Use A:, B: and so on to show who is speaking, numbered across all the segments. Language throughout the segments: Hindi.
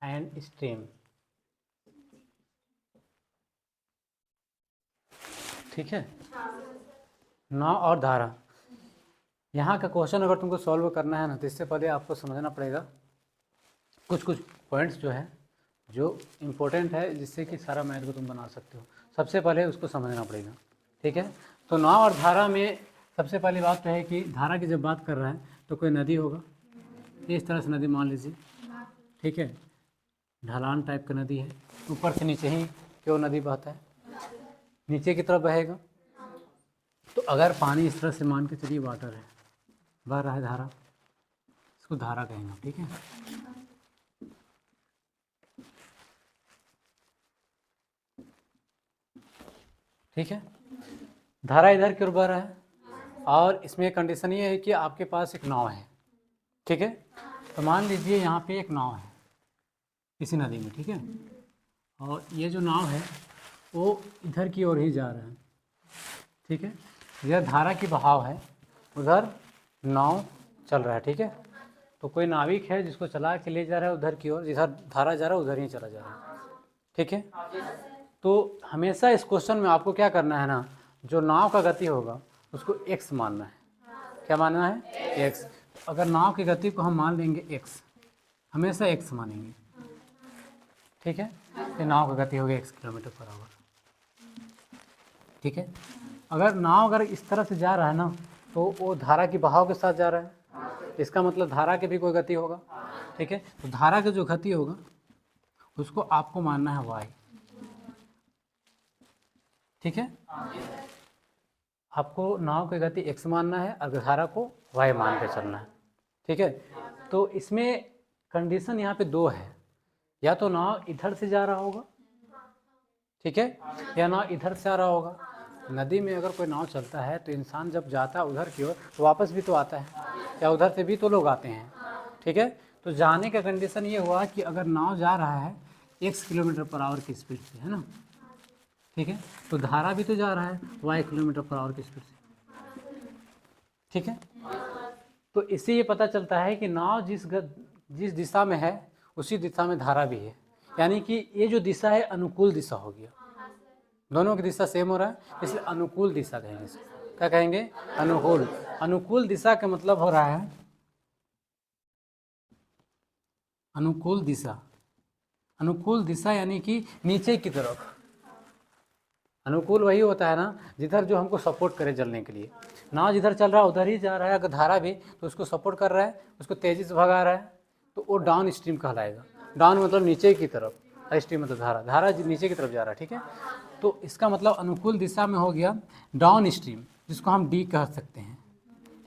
A: And stream. ठीक है, नाव और धारा। यहाँ का क्वेश्चन अगर तुमको सॉल्व करना है ना, तो इससे पहले आपको समझना पड़ेगा कुछ कुछ पॉइंट्स जो है, जो इम्पोर्टेंट है, जिससे कि सारा मैथ को तुम बना सकते हो। सबसे पहले उसको समझना पड़ेगा। ठीक है, तो नाव और धारा में सबसे पहली बात तो है कि धारा की जब बात कर रहा है तो कोई नदी होगा, इस तरह से नदी मान लीजिए। ठीक है, ढलान टाइप का नदी है, ऊपर से नीचे ही क्यों नदी बहता है, नीचे की तरफ बहेगा। तो अगर पानी इस तरह से मान के चलिए वाटर है, बह रहा है धारा, इसको धारा कहेंगे। ठीक है, ठीक है, धारा इधर की ओर बह रहा है, और इसमें कंडीशन ये है कि आपके पास एक नाव है। ठीक है, तो मान लीजिए यहाँ पे एक नाव है इसी नदी में। ठीक है, और ये जो नाव है वो इधर की ओर ही जा रहा है। ठीक है, इधर धारा की बहाव है, उधर नाव चल रहा है। ठीक है, तो कोई नाविक है जिसको चला के ले जा रहा है उधर की ओर, जिधर धारा जा रहा है उधर ही चला जा रहा है। ठीक है, तो हमेशा इस क्वेश्चन में आपको क्या करना है ना, जो नाव का गति होगा उसको x मानना है। क्या मानना है? x। अगर नाव की गति को हम मान लेंगे x, हमेशा x मानेंगे। ठीक है, तो नाव की गति होगी x किलोमीटर पर आवर। ठीक है, अगर नाव अगर इस तरह से जा रहा है ना, तो वो धारा की बहाव के साथ जा रहा है, इसका मतलब धारा की भी कोई गति होगा। ठीक है, तो धारा की जो गति होगा उसको आपको मानना है y। ठीक है, आपको नाव की गति x मानना है और धारा को y मान के चलना है। ठीक है, तो इसमें कंडीशन यहाँ पे दो है, या तो नाव इधर से जा रहा होगा, ठीक है, या नाव इधर से आ रहा होगा। नदी में अगर कोई नाव चलता है तो इंसान जब जाता है उधर की ओर तो वापस भी तो आता है, या उधर से भी तो लोग आते हैं। ठीक है, तो जाने का कंडीशन ये हुआ कि अगर नाव जा रहा है x किलोमीटर पर आवर की स्पीड से, है ना। ठीक है, तो धारा भी तो जा रहा है y किलोमीटर पर आवर की स्पीड से। ठीक है, तो इससे ये पता चलता है कि नाव जिस दिशा में है उसी दिशा में धारा भी है, यानी कि ये जो दिशा है अनुकूल दिशा हो गया। दोनों की दिशा सेम हो रहा है, इसलिए अनुकूल दिशा कहेंगे इसको। क्या कहेंगे? अनुकूल। अनुकूल दिशा का मतलब हो रहा है अनुकूल दिशा। अनुकूल दिशा यानी कि नीचे की तरफ। अनुकूल वही होता है ना जिधर जो हमको सपोर्ट करे चलने के लिए। नाव जिधर चल रहा है उधर ही जा रहा है, अगर धारा भी तो उसको सपोर्ट कर रहा है, उसको तेजी से भगा रहा है, तो वो डाउन स्ट्रीम कहलाएगा। डाउन मतलब नीचे की तरफ, स्ट्रीम मतलब धारा, धारा नीचे की तरफ जा रहा है। ठीक है, तो इसका मतलब अनुकूल दिशा में हो गया डाउन स्ट्रीम, जिसको हम डी कह सकते हैं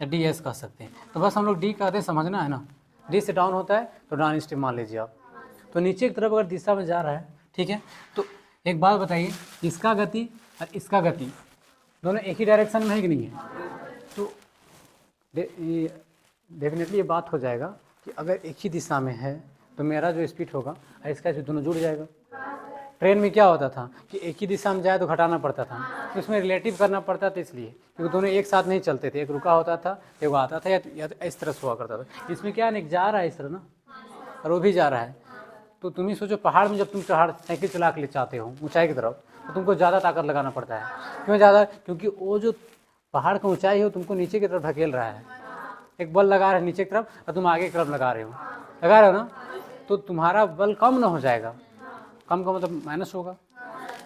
A: या डी एस कह सकते हैं। तो बस हम लोग डी कहते हैं, समझना है ना। डी से डाउन होता है तो डाउन स्ट्रीम मान लीजिए आप। तो नीचे की तरफ अगर दिशा में जा रहा है, ठीक है, तो एक बात बताइए, इसका गति और इसका गति दोनों एक ही डायरेक्शन में है कि नहीं है? तो डेफिनेटली ये बात हो जाएगा कि अगर एक ही दिशा में है तो मेरा जो स्पीड होगा और इसका स्पीड दोनों जुड़ जाएगा। ट्रेन में क्या होता था कि एक ही दिशा में जाए तो घटाना पड़ता था, तो इसमें रिलेटिव करना पड़ता था, इसलिए क्योंकि दोनों एक साथ नहीं चलते थे, एक रुका होता था, एक आता था, या तो इस तरह से हुआ करता था। इसमें क्या है, जा रहा है इस तरह ना, और वो भी जा रहा है। तो तुम ही सोचो, पहाड़ में जब तुम चढ़ साइकिल चला के ले चाहते हो ऊंचाई की तरफ, तो तुमको ज़्यादा ताकत लगाना पड़ता है। क्यों ज़्यादा? क्योंकि वो जो पहाड़ का ऊंचाई है तुमको नीचे की तरफ ढकेल रहा है, एक बल लगा रहे नीचे की तरफ और तुम आगे की तरफ लगा रहे हो ना, तो तुम्हारा बल कम ना हो जाएगा, कम का मतलब माइनस होगा।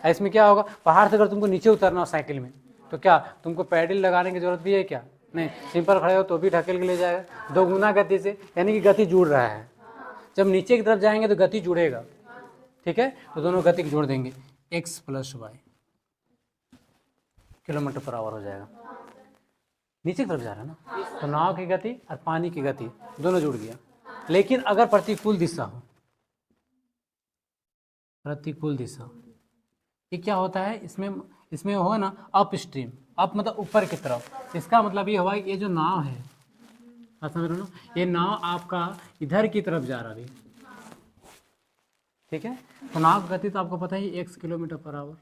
A: इसमें क्या होगा, पहाड़ से अगर तुमको नीचे उतरना हो साइकिल में, तो क्या तुमको पैडल लगाने की जरूरत भी है क्या? नहीं, सिंपल खड़े हो तो भी ढकेल के ले जाएगा, दोगुना गति से, यानी कि गति जुड़ रहा है। जब नीचे की तरफ जाएंगे तो गति जुड़ेगा। ठीक है, तो दोनों गति जोड़ देंगे, x + y kilometre per our हो जाएगा। नीचे की तरफ जा रहा है ना, तो नाव की गति और पानी की गति दोनों जुड़ गया। लेकिन अगर प्रतिकूल दिशा हो, प्रतिकूल दिशा, ये क्या होता है, इसमें हो ना अप स्ट्रीम, अप मतलब ऊपर की तरफ। इसका मतलब ये हुआ कि ये जो नाव है, समझ रहे हो, ये नाव आपका इधर की तरफ जा रहा है। ठीक है, तो नाव की गति तो आपको पता ही x किलोमीटर पर आवर।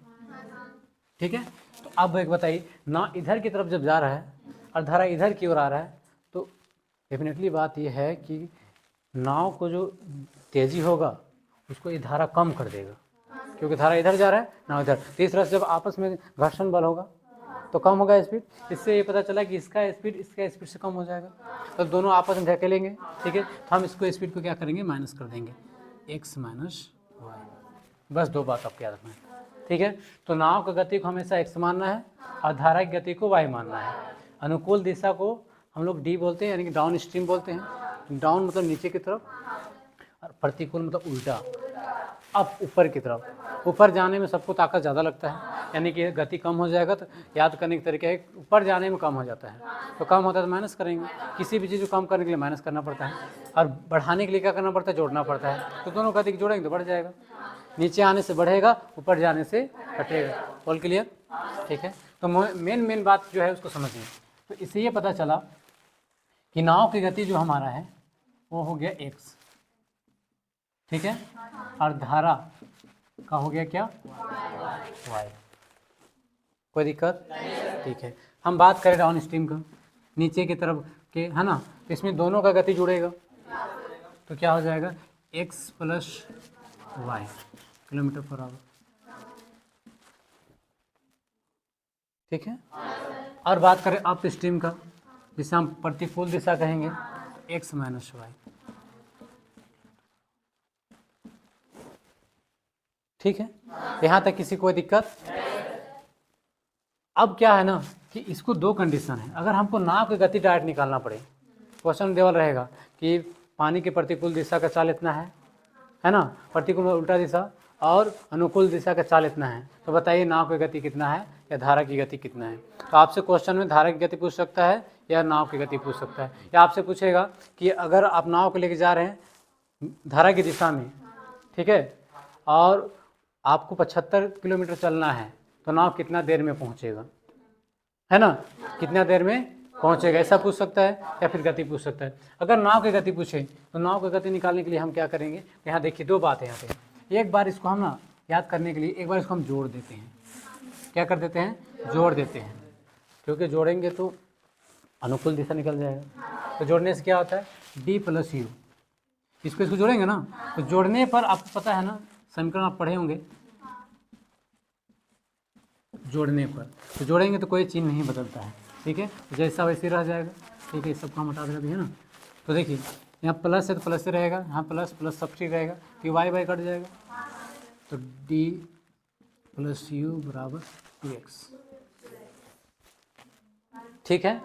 A: ठीक है, तो अब एक बताइए, नाव इधर की तरफ जब जा रहा है और धारा इधर की ओर आ रहा है, तो डेफिनेटली बात यह है कि नाव को जो तेजी होगा उसको ये धारा कम कर देगा, क्योंकि धारा इधर जा रहा है ना इधर। तीसरा जब आपस में घर्षण बल होगा तो कम होगा स्पीड। इससे ये पता चला कि इसका स्पीड से कम हो जाएगा, तो दोनों आपस में धकेलेंगे। ठीक है, तो हम इसको स्पीड को क्या करेंगे, माइनस कर देंगे, x माइनस वाई। बस दो बात आपको याद रखना है। ठीक है, तो नाव की गति को हमेशा x मानना है और धारा की गति को y मानना है। अनुकूल दिशा को हम लोग डी बोलते हैं, यानी कि डाउन स्ट्रीम बोलते हैं। डाउन मतलब नीचे की तरफ और प्रतिकूल मतलब उल्टा, अब ऊपर की तरफ। ऊपर जाने में सबको ताकत ज़्यादा लगता है, यानी कि गति कम हो जाएगा। तो याद करने के तरीके है, ऊपर जाने में कम हो जाता है, तो कम होता है तो माइनस करेंगे। किसी भी चीज़ को कम करने के लिए माइनस करना पड़ता है, और बढ़ाने के लिए क्या करना पड़ता है, जोड़ना पड़ता है। तो दोनों गति जोड़ेंगे तो बढ़ जाएगा। नीचे आने से बढ़ेगा, ऊपर जाने से घटेगा। All clear? ठीक है, तो मेन बात जो है उसको समझिए। तो इससे ये पता चला कि नाव की गति जो हमारा है वो हो गया x, ठीक है, और धारा का हो गया क्या, y। कोई दिक्कत? ठीक है, हम बात करें डाउन स्ट्रीम का, नीचे की तरफ के, है ना। तो इसमें दोनों का गति जुड़ेगा, तो क्या हो जाएगा, x plus Y kilometre per hour. ठीक है, और बात करें अप स्ट्रीम का, जिसे हम प्रतिकूल दिशा कहेंगे, x माइनस वाई। ठीक है, यहाँ तक किसी कोई दिक्कत? अब क्या है ना कि इसको दो कंडीशन है। अगर हमको नाव की गति डायरेक्ट निकालना पड़े, क्वेश्चन देवल रहेगा कि पानी की प्रतिकूल दिशा का चाल इतना है ना, प्रतिकूल में उल्टा दिशा, और अनुकूल दिशा का चाल इतना है, तो बताइए नाव की गति कितना है या धारा की गति कितना है। तो आपसे क्वेश्चन में धारा की गति पूछ सकता है या नाव की गति पूछ सकता है, या आपसे पूछेगा कि अगर आप नाव को लेके जा रहे हैं धारा की दिशा में, ठीक है, और आपको 75 किलोमीटर चलना है, तो नाव कितना देर में पहुंचेगा, है ना, कितना देर में पहुंचेगा, ऐसा पूछ सकता है, या फिर गति पूछ सकता है। अगर नाव की गति पूछे तो नाव की गति निकालने के लिए हम क्या करेंगे, यहाँ देखिए दो बात है। यहाँ पे एक बार इसको हम ना याद करने के लिए एक बार इसको हम जोड़ देते हैं। क्या कर देते हैं, जोड़ देते हैं, क्योंकि जोड़ेंगे तो अनुकूल दिशा निकल जाएगा। तो जोड़ने से क्या होता है, d प्लस यू, इसको जोड़ेंगे ना, तो जोड़ने पर आपको पता है ना, समीकरण आप पढ़े होंगे, जोड़ने पर, तो जोड़ेंगे तो कोई चिन्ह नहीं बदलता है। ठीक है, जैसा वैसे रह जाएगा। ठीक है, सबको हम हटा देना भी है ना। तो देखिए यहाँ प्लस है तो प्लस से रहेगा, यहाँ प्लस प्लस सब ठीक रहेगा, तो वाई वाई कट जाएगा, तो डी प्लस यू बराबर 2x। ठीक है,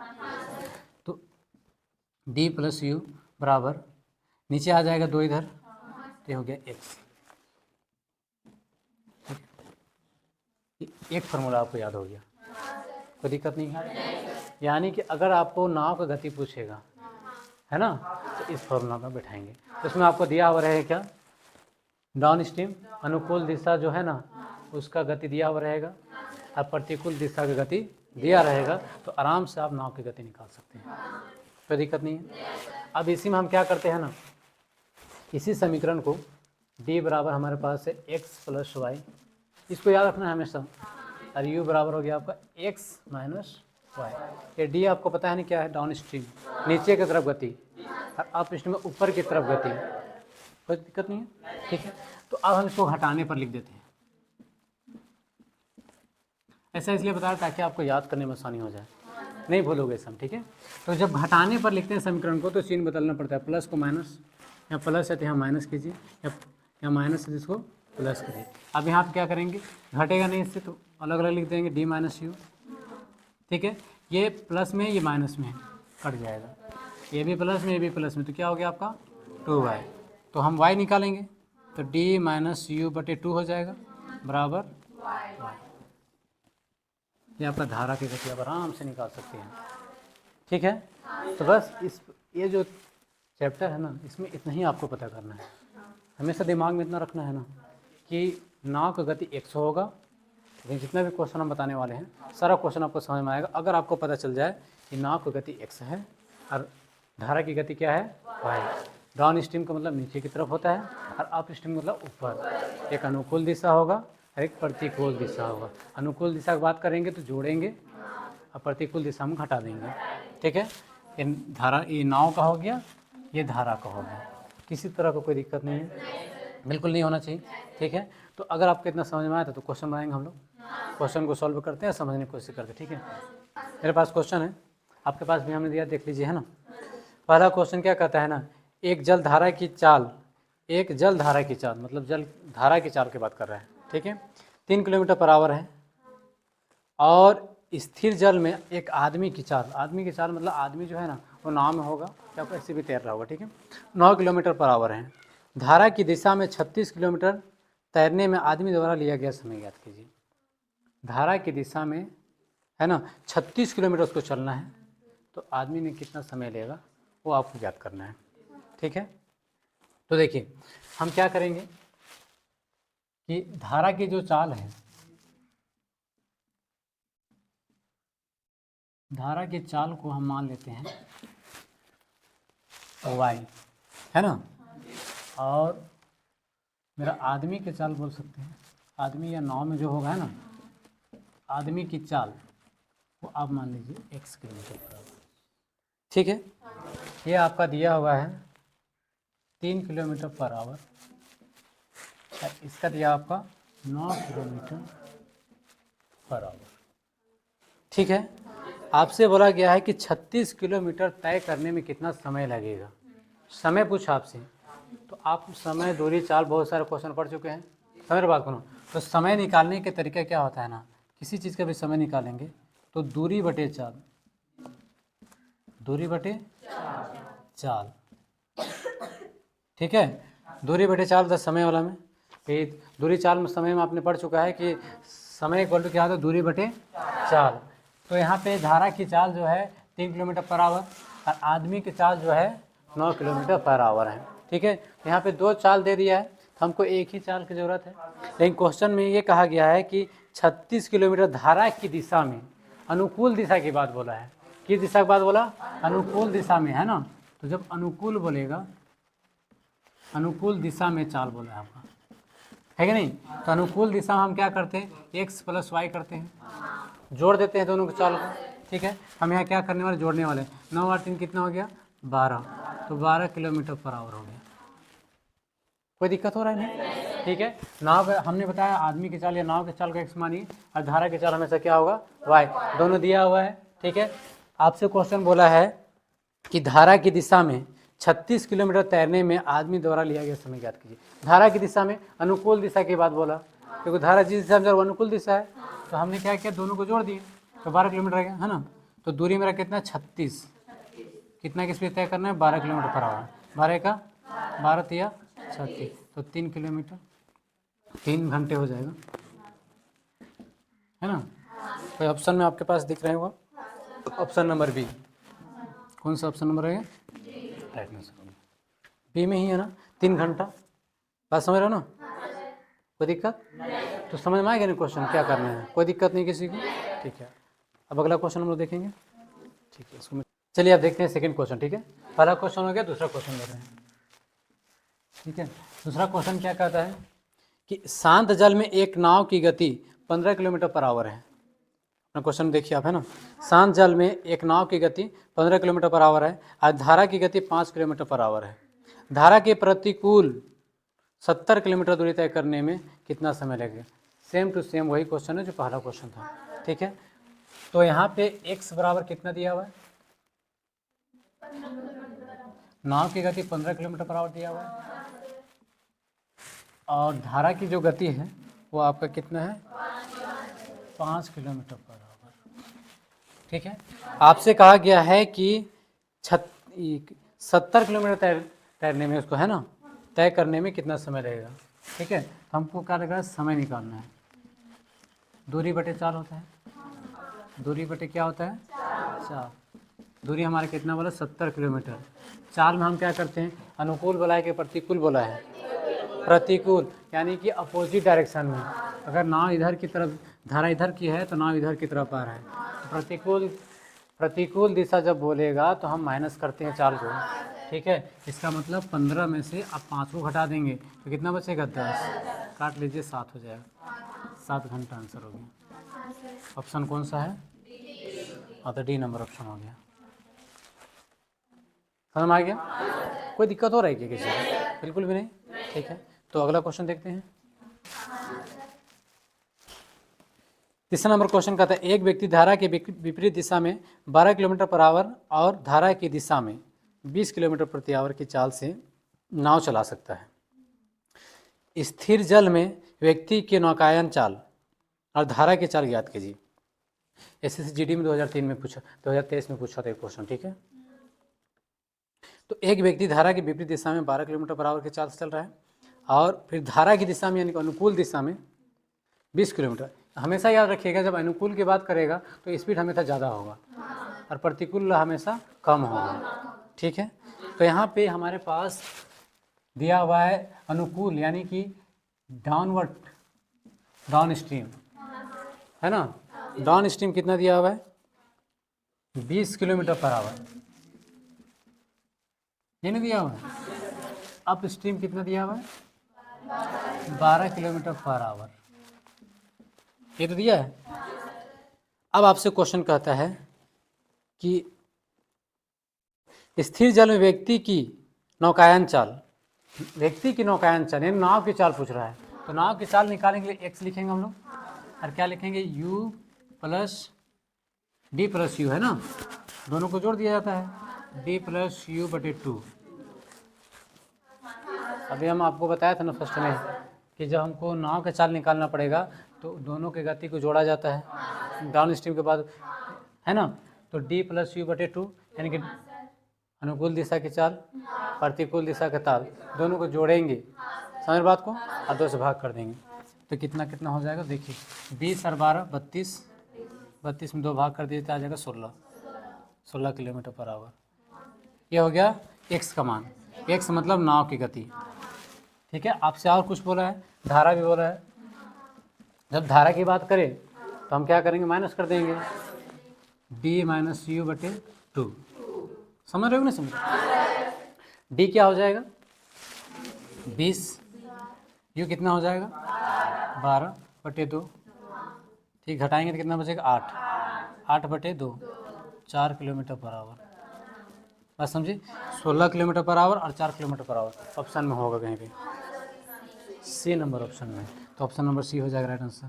A: तो डी प्लस यू बराबर, नीचे आ जाएगा 2 इधर, तो हो गया x। एक फार्मूला आपको याद हो गया, कोई दिक्कत नहीं है। यानी कि अगर आपको नाव का गति पूछेगा, है ना, तो इस फार्मूला में बैठाएंगे। तो इसमें आपको दिया हुआ रहेगा क्या, डाउन स्ट्रीम अनुकूल दिशा जो है ना उसका गति दिया हुआ रहेगा, और प्रतिकूल दिशा की गति दिया रहेगा, तो आराम से आप नाव की गति निकाल सकते हैं, कोई दिक्कत नहीं है। अब इसी में हम क्या करते हैं ना, इसी समीकरण को d बराबर हमारे पास है x प्लस वाई, इसको याद रखना है हमेशा, और u बराबर हो गया आपका x माइनस वाई। ये d आपको पता है नहीं क्या है, डाउन स्ट्रीम नीचे की तरफ गति, और अप स्ट्रीम में ऊपर की तरफ गति, कोई दिक्कत नहीं है। ठीक है, तो अब हम इसको हटाने पर लिख देते हैं। ऐसा इसलिए बता रहा ताकि आपको याद करने में आसानी हो जाए, नहीं भूलोगे सब। ठीक है, तो जब घटाने पर लिखते हैं समीकरण को तो चिन्ह बदलना पड़ता है, प्लस को माइनस, यहाँ प्लस है तो यहाँ माइनस कीजिए, या यहाँ माइनस है जिसको प्लस करिए। अब यहाँ पे क्या करेंगे, घटेगा नहीं इससे, तो अलग अलग लिख देंगे, डी माइनस यू। ठीक है, ये प्लस में ये माइनस में कट जाएगा, ये भी प्लस में ये भी प्लस में, तो क्या हो गया आपका 2y। तो हम y निकालेंगे, तो d माइनस यू बटे 2 हो जाएगा बराबर y। ये आपका धारा की गति आप आराम से निकाल सकते हैं। ठीक है, तो बस ये जो चैप्टर है ना, इसमें इतना ही आपको पता करना है। हमेशा दिमाग में इतना रखना है ना कि नाव का गति 100 होगा, लेकिन जितना भी क्वेश्चन हम बताने वाले हैं सारा क्वेश्चन आपको समझ में आएगा अगर आपको पता चल जाए कि नाव की गति x है और धारा की गति क्या है, y। डाउन स्ट्रीम का मतलब नीचे की तरफ होता है, और अप स्ट्रीम मतलब ऊपर। एक अनुकूल दिशा होगा और एक प्रतिकूल दिशा होगा। अनुकूल दिशा की बात करेंगे तो जोड़ेंगे, और प्रतिकूल दिशा में घटा देंगे। ठीक है, ये धारा, ये नाव का हो गया, ये धारा का हो गया, किसी तरह का कोई दिक्कत नहीं है। बिल्कुल नहीं होना चाहिए। ठीक है, तो अगर आपको इतना समझ में आया था तो क्वेश्चन बनाएंगे हम लोग, क्वेश्चन को सॉल्व करते हैं, समझने की कोशिश करते हैं। ठीक है, मेरे पास क्वेश्चन है, आपके पास भी हमने दिया, देख लीजिए, है ना। पहला क्वेश्चन क्या कहता है ना, एक जल धारा की चाल, एक जल धारा की चाल मतलब जल धारा की चाल की बात कर रहा है। ठीक है, 3 किलोमीटर पर आवर है और स्थिर जल में एक आदमी की चाल, आदमी की चाल मतलब आदमी जो है ना वो नाव में होगा या ऐसे भी तैर रहा होगा। ठीक है, 9 किलोमीटर पर आवर है। धारा की दिशा में 36 किलोमीटर तैरने में आदमी द्वारा लिया गया समय ज्ञात कीजिए। धारा की दिशा में है ना 36 किलोमीटर उसको चलना है, तो आदमी ने कितना समय लेगा वो आपको ज्ञात करना है। ठीक है, तो देखिए हम क्या करेंगे कि धारा की जो चाल है, धारा की चाल को हम मान लेते हैं y, है ना, और मेरा आदमी की चाल बोल सकते हैं, आदमी या नाव में जो होगा है ना, आदमी की चाल वो आप मान लीजिए x किलोमीटर पर आवर। ठीक है, ये आपका दिया हुआ है 3 किलोमीटर पर आवर, इसका दिया आपका 9 किलोमीटर पर आवर। ठीक है, आपसे बोला गया है कि 36 किलोमीटर तय करने में कितना समय लगेगा, समय पूछा आपसे, तो आप समय, दूरी, चाल, बहुत सारे क्वेश्चन पढ़ चुके हैं। समझ रहे बात को ना, तो समय निकालने के तरीका क्या होता है ना, किसी चीज़ का भी समय निकालेंगे तो दूरी बटे चाल, दूरी बटे चाल। ठीक है, दूरी बटे चाल था समय वाला में, फिर दूरी चाल में समय में आपने पढ़ चुका है कि समय इक्वल टू क्या होता है, दूरी बटे चाल। तो यहाँ पे धारा की चाल जो है 3 किलोमीटर पर आवर और आदमी की चाल जो है 9 किलोमीटर पर आवर है। ठीक है, यहाँ पे 2 चाल दे दिया है, तो हमको एक ही चाल की ज़रूरत है। लेकिन क्वेश्चन में ये कहा गया है कि 36 किलोमीटर धारा की दिशा में, अनुकूल दिशा की बात बोला है। किस दिशा की बात बोला, अनुकूल दिशा में, है ना। तो जब अनुकूल बोलेगा, अनुकूल दिशा में चाल बोला है आपका, है कि नहीं, तो अनुकूल दिशा में हम क्या करते हैं, x + y करते हैं, जोड़ देते हैं दोनों की चाल को। ठीक है, हम यहाँ क्या करने वाले, जोड़ने वाले। 9 और 3 कितना हो गया, 12, तो 12 किलोमीटर पर आवर हो गया। कोई दिक्कत हो रहा है नहीं। ठीक है, नाव हमने बताया आदमी की चाल या नाव की चाल को x मानिए और धारा की चाल हमेशा क्या होगा, y, दोनों दिया हुआ है। ठीक है, आपसे क्वेश्चन बोला है कि धारा की दिशा में 36 किलोमीटर तैरने में आदमी द्वारा लिया गया समय ज्ञात कीजिए। धारा की दिशा में, अनुकूल दिशा की बात बोला, क्योंकि धारा जिस दिशा में अनुकूल दिशा है, तो हमने क्या किया, दोनों को जोड़ दिए, तो 12 किलोमीटर आ गया, है ना। तो दूरी मेरा कितना, 36, कितना की स्पीड तय करना है, 12 किलोमीटर पर आवर, 12 का 12 तिया 36, तो 3 किलोमीटर, 3 घंटे हो जाएगा, है ना। कोई ऑप्शन में आपके पास दिख रहे होगा, ऑप्शन नंबर बी, कौन सा ऑप्शन नंबर रहेगा, राइट आंसर बी में ही है ना, 3 घंटा। बात समझ रहे हो ना, कोई दिक्कत, तो समझ में आएगा नहीं क्वेश्चन क्या करना है, कोई दिक्कत नहीं किसी को। ठीक है, अब अगला क्वेश्चन हम लोग देखेंगे। ठीक है, इसको चलिए अब देखते हैं सेकंड क्वेश्चन। ठीक है, पहला क्वेश्चन हो गया, दूसरा क्वेश्चन ले रहे हैं। ठीक है, दूसरा क्वेश्चन क्या कहता है कि शांत जल में एक नाव की गति 15 किलोमीटर पर आवर है। क्वेश्चन देखिए आप, है ना, शांत जल में एक नाव की गति 15 किलोमीटर पर आवर है और धारा की गति 5 किलोमीटर पर आवर है। धारा के प्रतिकूल 70 किलोमीटर दूरी तय करने में कितना समय लगेगा। सेम टू सेम वही क्वेश्चन है जो पहला क्वेश्चन था। ठीक है, तो यहाँ पे x बराबर कितना दिया हुआ है, नाव की गति 15 किलोमीटर पर आवर दिया हुआ है और धारा की जो गति है वो आपका कितना है, 5 किलोमीटर पर आवर। ठीक है, आपसे कहा गया है कि 70 किलोमीटर तैरने में उसको, है ना, तय करने में कितना समय लगेगा। ठीक है, तो हमको क्या लग रहा है, समय निकालना है। दूरी बटे चाल होता है, दूरी बटे क्या होता है, चाल। दूरी हमारा कितना बोला, 70 किलोमीटर। चाल में हम क्या करते हैं, अनुकूल बोला है कि प्रतिकूल बोला है, प्रतिकूल, यानी कि अपोजिट डायरेक्शन में। अगर नाव इधर की तरफ, धारा इधर की है तो नाव इधर की तरफ आ रहा है, तो प्रतिकूल दिशा जब बोलेगा तो हम माइनस करते हैं चाल को। ठीक है, इसका मतलब 15 में से आप 5 को घटा देंगे तो कितना बचेगा, 10, काट लीजिए, 7 हो जाएगा, 7 घंटा आंसर हो गया। ऑप्शन कौन सा है, हाँ तो डी नंबर ऑप्शन हो गया। समझ में आ गया, कोई दिक्कत हो रही है क्या किसी को, बिल्कुल भी नहीं। ठीक है, तो अगला क्वेश्चन देखते हैं। तीसरा नंबर क्वेश्चन कहता है एक व्यक्ति धारा के विपरीत दिशा में 12 किलोमीटर पर आवर और धारा की दिशा में 20 किलोमीटर प्रति आवर की चाल से नाव चला सकता है। स्थिर जल में व्यक्ति के नौकायन चाल और धारा की चाल ज्ञात कीजिए। एसएससी जीडी में 2003 में पूछा, 2023 में पूछा था एक क्वेश्चन, ठीक है। तो एक व्यक्ति धारा की विपरीत दिशा में 12 किलोमीटर पर आवर की चाल से चल रहा है और फिर धारा की दिशा में यानी कि अनुकूल दिशा में 20 किलोमीटर। हमेशा याद रखिएगा जब अनुकूल की बात करेगा तो स्पीड हमेशा ज़्यादा होगा और प्रतिकूल हमेशा कम होगा, ठीक है। तो यहाँ पे हमारे पास दिया हुआ है अनुकूल यानी कि डाउनवर्ड, डाउन स्ट्रीम है ना। डाउन स्ट्रीम कितना दिया हुआ है 20 किलोमीटर पर आवर, ये नहीं दिया हुआ है। अप स्ट्रीम कितना दिया हुआ है 12 किलोमीटर पर आवर, ये तो दिया है। अब आपसे क्वेश्चन कहता है कि स्थिर जल में व्यक्ति की नौकायन चाल, व्यक्ति की नौकायन चाल यानी नाव की चाल पूछ रहा है। तो नाव की चाल निकालने के लिए एक्स लिखेंगे हम लोग और क्या लिखेंगे u plus D plus you, है ना, दोनों को जोड़ दिया जाता है d प्लस यू बटे 2। अभी हम आपको बताया था ना फर्स्ट में कि जब हमको नाव का चाल निकालना पड़ेगा तो दोनों के गति को जोड़ा जाता है डाउन स्ट्रीम के बाद, है ना। तो d प्लस यू बटे 2 यानी कि अनुकूल दिशा की चाल प्रतिकूल दिशा का ताल दोनों को जोड़ेंगे, समझ बात को, और 2 से भाग कर देंगे तो कितना कितना हो जाएगा देखिए 20 और 12 32, 32 में 2 भाग कर दिए तो आ जाएगा 16 किलोमीटर पर आवर। ये हो गया x का मान, x मतलब नाव की गति, ठीक है। आपसे और कुछ बोला है, धारा भी बोला है। जब धारा की बात करें तो हम क्या करेंगे माइनस कर देंगे d माइनस यू बटे 2, समझ रहे हो ना, समझ। d क्या हो जाएगा 20, u कितना हो जाएगा 12 बटे 2, ठीक, घटाएंगे तो कितना बचेगा 8 बटे 2 4 किलोमीटर पर आवर, बस समझिए 16 किलोमीटर पर आवर और 4 किलोमीटर पर आवर ऑप्शन में होगा कहीं पे, सी नंबर ऑप्शन में। तो ऑप्शन नंबर सी हो जाएगा राइट आंसर।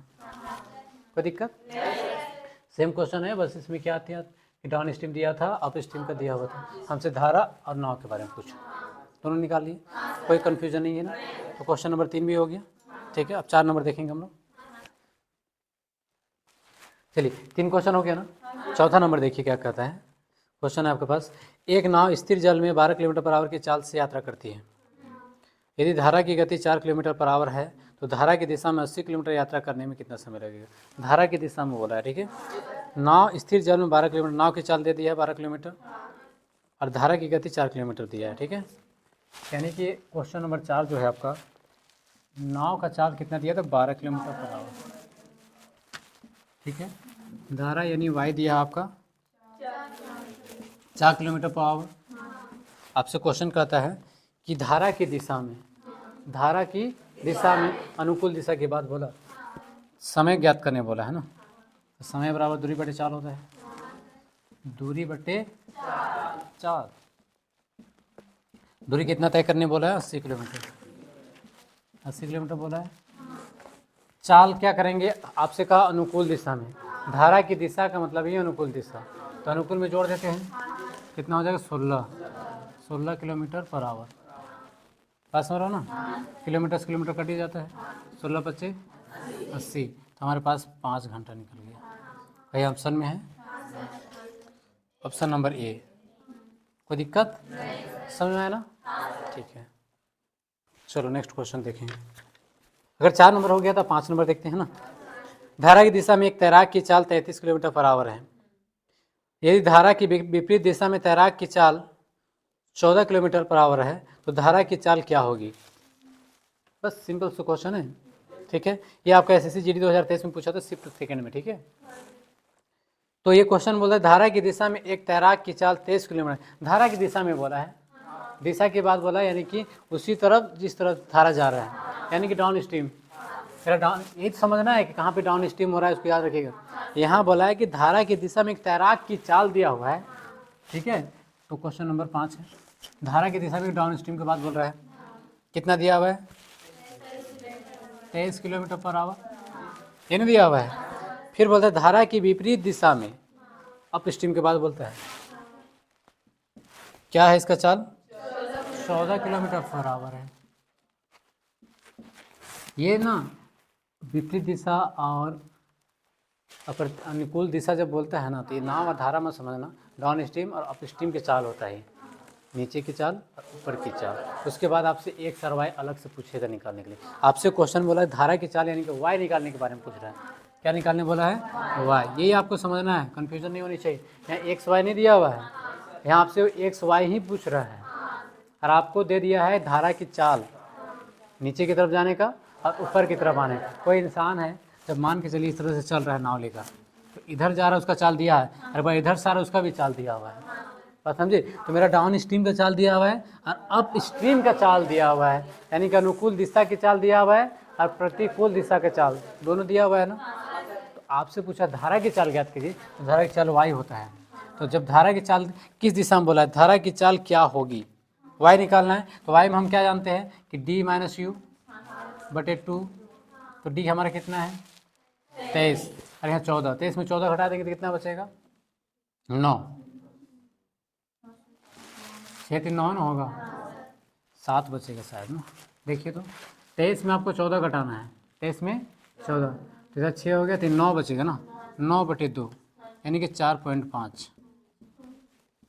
A: कोई दिक्कत? सेम क्वेश्चन है, बस इसमें क्या था कि डाउन स्ट्रीम दिया था, अप स्ट्रीम का दिया हुआ था, हमसे धारा और नाव के बारे में पूछा, दोनों निकाल लिए, कोई कन्फ्यूजन नहीं है ना। तो क्वेश्चन नंबर 3 भी हो गया, ठीक है। अब 4 नंबर देखेंगे हम लोग। चलिए 3 क्वेश्चन हो गया ना। चौथा नंबर देखिए क्या कहता है। क्वेश्चन है आपके पास, एक नाव स्थिर जल में 12 किलोमीटर पर आवर की चाल से यात्रा करती है। यदि धारा की गति 4 किलोमीटर पर आवर है तो धारा की दिशा में 80 किलोमीटर यात्रा करने में कितना समय लगेगा। धारा की दिशा में बोला है, ठीक है। नाव स्थिर जल में 12 किलोमीटर, नाव की चाल दे दिया है 12 किलोमीटर और धारा की गति 4 किलोमीटर दिया है, ठीक है। यानी कि क्वेश्चन नंबर 4 जो है आपका, नाव का चाल कितना दिया था 12 किलोमीटर पर आवर, ठीक है। धारा यानी वाई दिया आपका 4 किलोमीटर पर आवर। आपसे क्वेश्चन कहता है कि धारा की दिशा में, धारा की दिशा में अनुकूल दिशा की बात बोला, समय ज्ञात करने बोला है ना। तो समय बराबर दूरी बटे 4 होता है, दूरी बटे 4, दूरी कितना तय करने बोला है 80 किलोमीटर, 80 किलोमीटर बोला है। चाल क्या करेंगे आपसे कहा अनुकूल दिशा में, धारा की दिशा का मतलब ये अनुकूल दिशा, तो अनुकूल में जोड़ देते हैं, कितना हो जाएगा 16 किलोमीटर पर आवर, पास में रहो ना, किलोमीटर से किलोमीटर कट ही जाता है, 16 × 25 80, तो हमारे पास 5 घंटा निकल गया। भाई ऑप्शन में है ऑप्शन नंबर ए। कोई दिक्कत समझ में आया ना, ठीक है। चलो नेक्स्ट क्वेश्चन देखेंगे। अगर 4 नंबर हो गया तो 5 नंबर देखते हैं ना। धारा की दिशा में एक तैराक की चाल 33 किलोमीटर पर आवर है। यदि धारा की विपरीत दिशा में तैराक की चाल 14 किलोमीटर पर आवर है तो धारा की चाल क्या होगी। बस सिंपल सा क्वेश्चन है, ठीक है। ये आपका एसएससी जीडी 2023 में पूछा था शिफ्ट सेकंड में, ठीक है। तो ये क्वेश्चन बोला है धारा की दिशा में एक तैराक की चाल 23 किलोमीटर, धारा की दिशा में बोला है, दिशा की बात बोला है यानी कि उसी तरफ जिस तरफ धारा जा रहा है, यानी कि डाउन स्ट्रीम। मेरा डाउन ये समझना है कि कहाँ पे डाउन स्ट्रीम हो रहा है, उसको याद रखिएगा। यहाँ बोला है कि धारा की दिशा में एक तैराक की चाल दिया हुआ है, ठीक है। तो क्वेश्चन नंबर 5 है, धारा की दिशा में डाउन स्ट्रीम की बात बोल रहा है, कितना दिया हुआ है 23 किलोमीटर पर आवर, ये नहीं दिया हुआ है। फिर बोलता है धारा की विपरीत दिशा में, अप स्ट्रीम के बाद बोलता है क्या है इसका चाल, 14 किलोमीटर पर आवर है। ये ना विपरीत दिशा और अनुकूल दिशा जब बोलता है ना, तो ये नाव और धारा में समझना, डाउन स्ट्रीम और अप स्ट्रीम की चाल होता है, नीचे की चाल और ऊपर की चाल। उसके बाद आपसे एक सरवाई अलग से पूछेगा निकालने के लिए। आपसे क्वेश्चन बोला है धारा की चाल यानी कि वाई निकालने के बारे में पूछ रहा है। क्या निकालने बोला है, वाई। यही आपको समझना है, कन्फ्यूजन नहीं होनी चाहिए। यहाँ एक्स वाई नहीं दिया हुआ है, यहाँ आपसे एक्स वाई ही पूछ रहा है, और आपको दे दिया है धारा की चाल, नीचे की तरफ जाने का और ऊपर की तरफ आने का। कोई इंसान है, जब मान के चलिए इस तरह से चल रहा है नाव लेकर, तो इधर जा रहा है उसका चाल दिया है, अरे भाई इधर से आ रहा है उसका भी चाल दिया हुआ है, बात समझे। तो मेरा डाउन स्ट्रीम का चाल दिया हुआ है और अप स्ट्रीम का चाल दिया हुआ है, यानी कि अनुकूल दिशा की चाल दिया हुआ है और प्रतिकूल दिशा का चाल, दोनों दिया हुआ है ना। तो आपसे पूछा धारा की चाल ज्ञात कीजिए, तो धारा की चाल वाई होता है। तो जब धारा की चाल किस दिशा में बोला है, धारा की चाल क्या होगी, वाई निकालना है। तो वाई में हम क्या जानते हैं कि d माइनस यू बटे 2, तो d हमारा कितना है 23, और यहाँ 14, 23 में 14 घटा देंगे तो कितना बचेगा 9, 6 3 9 ना होगा, 7 बचेगा शायद ना। देखिए तो 23 में आपको 14 घटाना है, 23 में 14, तो इधर 6 हो गया, तो 9 बचेगा ना, 9 बटे 2 यानी कि 4.5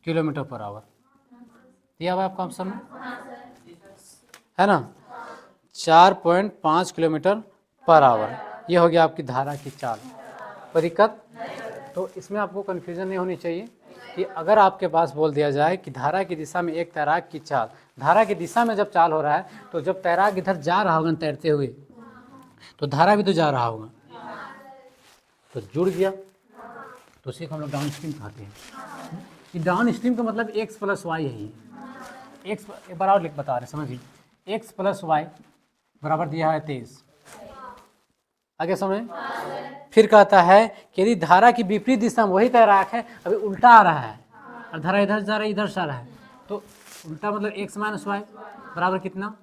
A: किलोमीटर पर आवर दिया हुआ आपका ऑप्शन में, है ना। 4.5 किलोमीटर पर आवर, ये हो गया आपकी धारा की चाल। कोई दिक्कत? तो इसमें आपको कन्फ्यूजन नहीं होनी चाहिए कि अगर आपके पास बोल दिया जाए कि धारा की दिशा में एक तैराक की चाल, धारा की दिशा में जब चाल हो रहा है, तो जब तैराक इधर जा रहा होगा तैरते हुए, तो धारा भी तो जा रहा होगा, तो जुड़ गया, तो उसी को हम लोग डाउन स्ट्रीम कहते हैं। कि डाउन स्ट्रीम का मतलब एक्स प्लस वाई है ही, एक्स एक बार और लिख बता रहे समझिए, एक्स प्लस वाई बराबर दिया है 23, आगे समझ। फिर कहता है कि यदि धारा की विपरीत दिशा में वही तैराक है, अभी उल्टा आ रहा है और धारा इधर जा रहा है, इधर से आ रहा है, तो उल्टा मतलब एक्स माइनस वाई बराबर कितना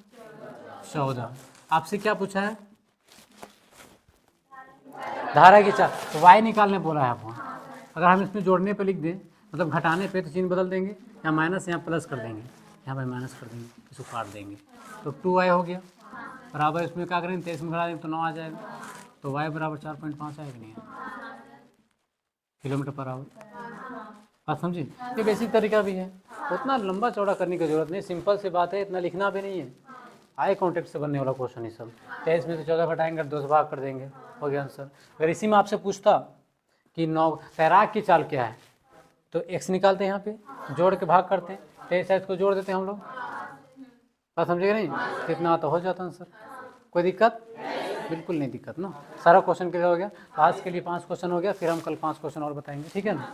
A: 14। आपसे क्या पूछा है, धारा की चाल, तो वाई निकालने बोला है आपको। अगर हम इसमें जोड़ने पे लिख दें, मतलब घटाने पे, तो चिन्ह बदल देंगे, यहाँ माइनस यहाँ प्लस कर देंगे, यहाँ पर माइनस कर देंगे, इसको काट देंगे, तो 2y हो गया बराबर, इसमें क्या करेंगे 23 में घटा देंगे तो 9 आ जाएगा, तो y बराबर 4.5 आएगा नहीं किलोमीटर पर आवर। बात समझिए, ये बेसिक तरीका भी है, उतना लंबा चौड़ा करने की जरूरत नहीं, सिंपल सी बात है, इतना लिखना भी नहीं है, आई कॉन्टेक्ट से बनने वाला क्वेश्चन ही सब। 23 में से 14 घटाएंगे, 2 से भाग कर देंगे, हो गया आंसर। अगर इसी में आपसे पूछता कि 9 तैराक की चाल क्या है, तो x निकालते हैं, यहाँ पे जोड़ के भाग करते हैं, 23 को जोड़ देते हैं हम लोग, बात समझेगा नहीं, कितना तो हो जाता आंसर। कोई दिक्कत? बिल्कुल नहीं दिक्कत ना, सारा क्वेश्चन क्लियर हो गया। तो आज के लिए 5 क्वेश्चन हो गया, फिर हम कल 5 क्वेश्चन और बताएंगे, ठीक है ना।